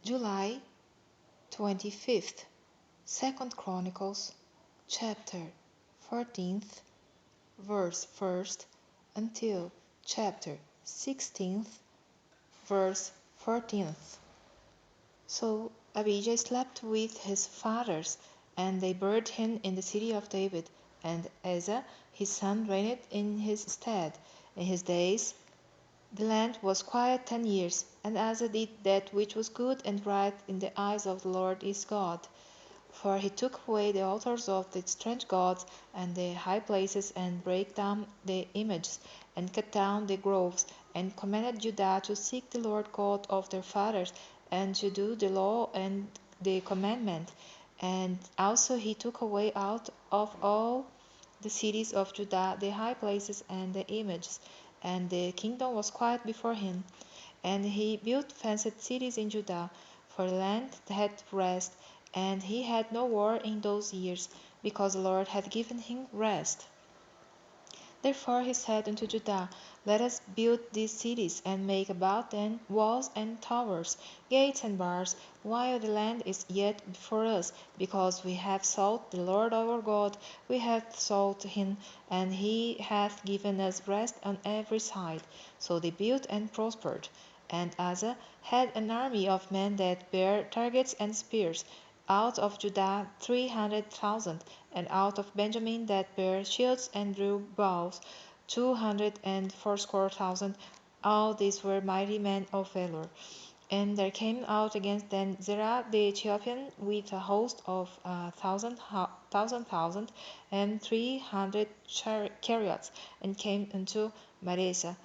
July 25th, 2nd Chronicles, chapter 14th, verse 1st, until chapter 16th, verse 14th. So Abijah slept with his fathers, and they buried him in the city of David, and Asa his son reigned in his stead. In his days the land was quiet 10 years, and Asa did that which was good and right in the eyes of the Lord his God. For he took away the altars of the strange gods and the high places, and brake down the images, and cut down the groves, and commanded Judah to seek the Lord God of their fathers, and to do the law and the commandment. And also he took away out of all the cities of Judah the high places and the images, and the kingdom was quiet before him. And he built fenced cities in Judah, for the land had rest, and he had no war in those years, because the Lord had given him rest. Therefore he said unto Judah, Let us build these cities, and make about them walls and towers, gates and bars, while the land is yet before us, because we have sought the Lord our God, we have sought him, and he hath given us rest on every side. So they built and prospered. And Asa had an army of men that bare targets and spears, out of Judah 300,000, and out of Benjamin that bare shields and drew bows 280,000. All these were mighty men of valor. And there came out against them Zerah the Ethiopian with a host of 1,000, and 300 chariots, and came unto Mareshah.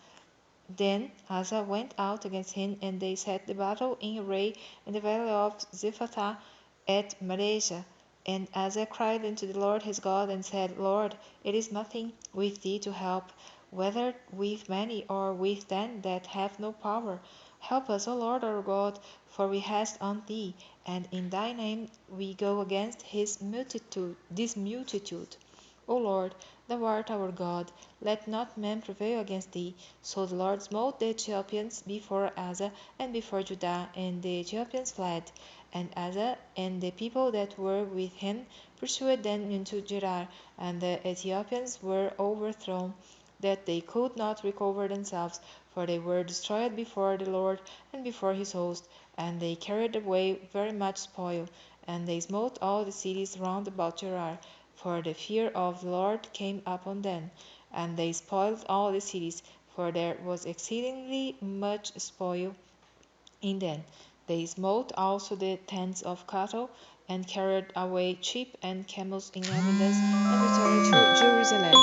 Then Asa went out against him, and they set the battle in array in the valley of Zephathah at Mareshah. And Asa cried unto the Lord his God, and said, Lord, it is nothing with thee to help, whether with many or with ten that have no power. Help us, O Lord our God, for we haste on thee, and in thy name we go against this multitude. O Lord, thou art our God, let not man prevail against thee. So the Lord smote the Ethiopians before Asa and before Judah, and the Ethiopians fled. And Asa and the people that were with him pursued them into Gerar, and the Ethiopians were overthrown, that they could not recover themselves, for they were destroyed before the Lord and before his host, and they carried away very much spoil, and they smote all the cities round about Gerar, for the fear of the Lord came upon them, and they spoiled all the cities, for there was exceedingly much spoil in them. They smote also the tents of cattle, and carried away sheep and camels in abundance, and returned to Jerusalem.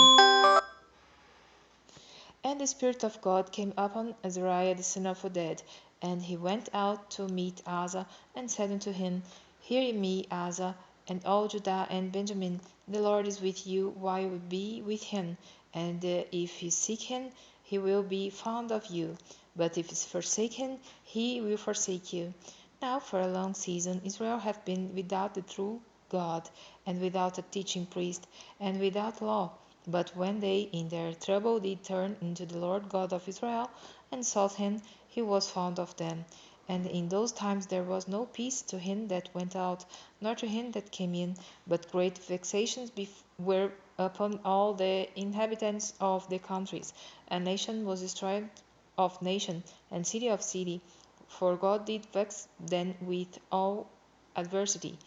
And the Spirit of God came upon Azariah the son of Oded, and he went out to meet Asa, and said unto him, Hear me, Asa, and all Judah and Benjamin, the Lord is with you while you be with him, and if you seek him, he will be found of you, but if you forsake him, he will forsake you. Now for a long season Israel hath been without the true God, and without a teaching priest, and without law. But when they in their trouble did turn unto the Lord God of Israel, and sought him, he was found of them. And in those times there was no peace to him that went out, nor to him that came in, but great vexations were upon all the inhabitants of the countries, and nation was destroyed of nation, and city of city, for God did vex them with all adversity.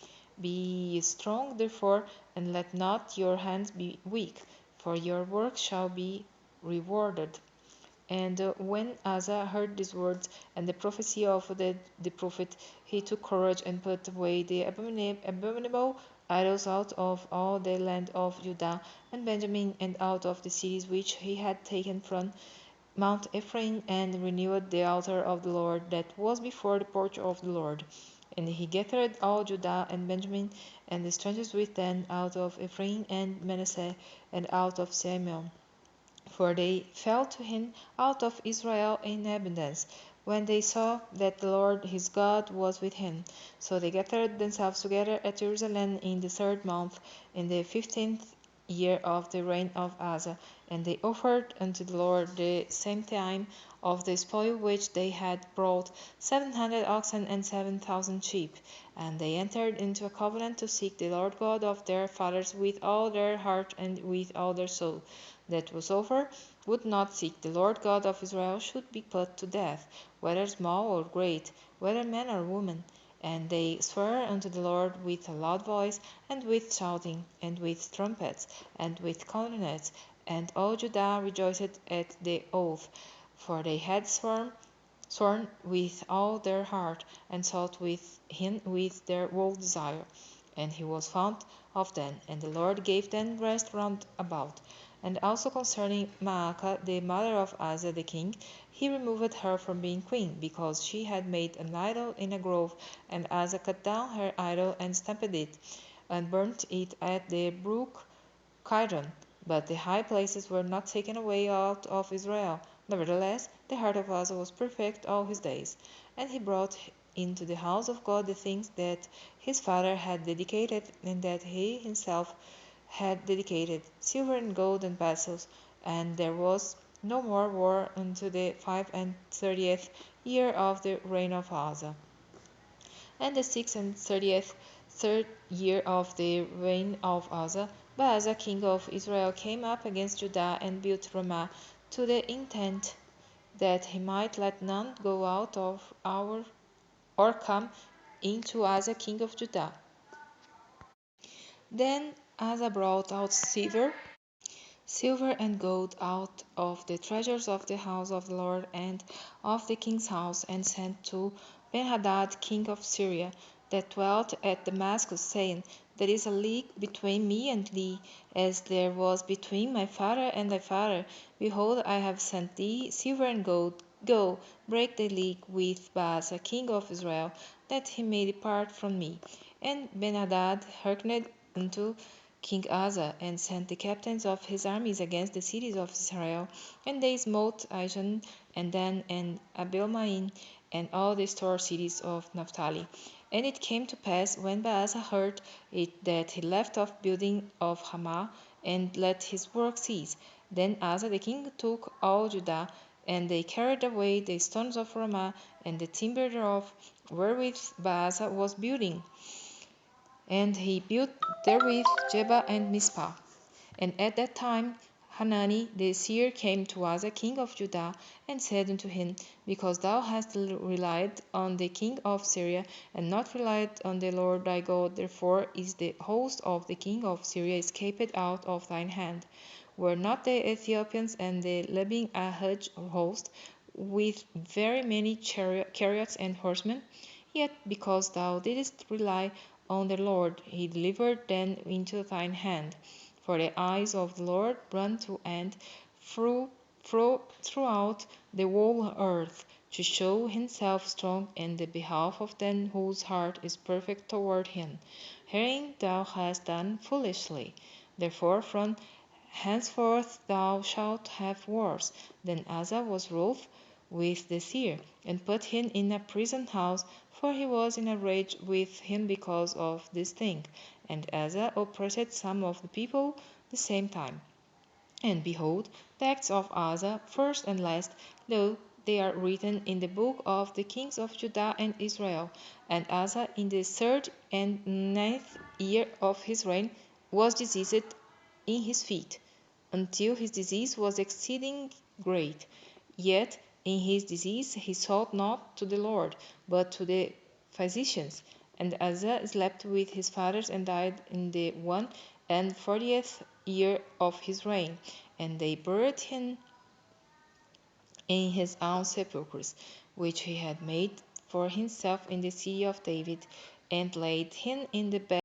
Be ye strong therefore, and let not your hands be weak, for your work shall be rewarded. And when Asa heard these words and the prophecy of the prophet, he took courage and put away the abominable idols out of all the land of Judah and Benjamin, and out of the cities which he had taken from Mount Ephraim, and renewed the altar of the Lord that was before the porch of the Lord. And he gathered all Judah and Benjamin, and the strangers with them out of Ephraim and Manasseh, and out of Simeon, for they fell to him out of Israel in abundance, when they saw that the Lord his God was with him. So they gathered themselves together at Jerusalem in the 3rd month, in the 15th year of the reign of Asa, and they offered unto the Lord the same time of the spoil which they had brought, 700 oxen and 7,000 sheep. And they entered into a covenant to seek the Lord God of their fathers with all their heart and with all their soul. That whosoever would not seek the Lord God of Israel should be put to death, whether small or great, whether man or woman. And they swore unto the Lord with a loud voice, and with shouting, and with trumpets, and with cornets. And all Judah rejoiced at the oath, for they had sworn with all their heart, and sought with him with their whole desire. And he was found of them, and the Lord gave them rest round about. And also concerning Maacah, the mother of Asa the king, he removed her from being queen, because she had made an idol in a grove, and Asa cut down her idol and stamped it, and burnt it at the brook Kidron. But the high places were not taken away out of Israel. Nevertheless, the heart of Asa was perfect all his days. And he brought into the house of God the things that his father had dedicated, and that he himself had dedicated, silver and gold and vessels. And there was no more war unto the 35th year of the reign of Asa. And the 36th third year of the reign of Asa, Baasa king of Israel came up against Judah and built Ramah, to the intent that he might let none go out of our or come into Asa king of Judah. Then Asa brought out silver and gold out of the treasures of the house of the Lord and of the king's house, and sent to Benhadad king of Syria, that dwelt at Damascus, saying, There is a league between me and thee, as there was between my father and thy father. Behold, I have sent thee silver and gold. Go, break the league with Baasa king of Israel, that he may depart from me. And Benhadad hearkened unto King Asa, and sent the captains of his armies against the cities of Israel, and they smote Ijon, and Dan, and Abelmaim, and all the store cities of Naphtali. And it came to pass, when Baasa heard it, that he left off building of Hamah, and let his work cease. Then Asa the king took all Judah, and they carried away the stones of Ramah, and the timber thereof, wherewith Baasa was building. And he built therewith Jebah and Mizpah. And at that time Hanani the seer came to Asa king of Judah, and said unto him, Because thou hast relied on the king of Syria, and not relied on the Lord thy God, therefore is the host of the king of Syria escaped out of thine hand. Were not the Ethiopians and the Libyan a huge host, with very many chariots and horsemen? Yet because thou didst rely on the Lord, he delivered them into thine hand. For the eyes of the Lord run to and throughout the whole earth, to show himself strong in the behalf of them whose heart is perfect toward him. Herein thou hast done foolishly. Therefore from henceforth thou shalt have wars. Then Asa was wroth with the seer, and put him in a prison house, for he was in a rage with him because of this thing. And Asa oppressed some of the people the same time. And behold, the acts of Asa, first and last, lo, they are written in the book of the kings of Judah and Israel. And Asa, in the 39th year of his reign, was diseased in his feet, until his disease was exceeding great. Yet in his disease he sought not to the Lord, but to the physicians. And Asa slept with his fathers, and died in the 41st year of his reign. And they buried him in his own sepulchres, which he had made for himself in the city of David, and laid him in the bed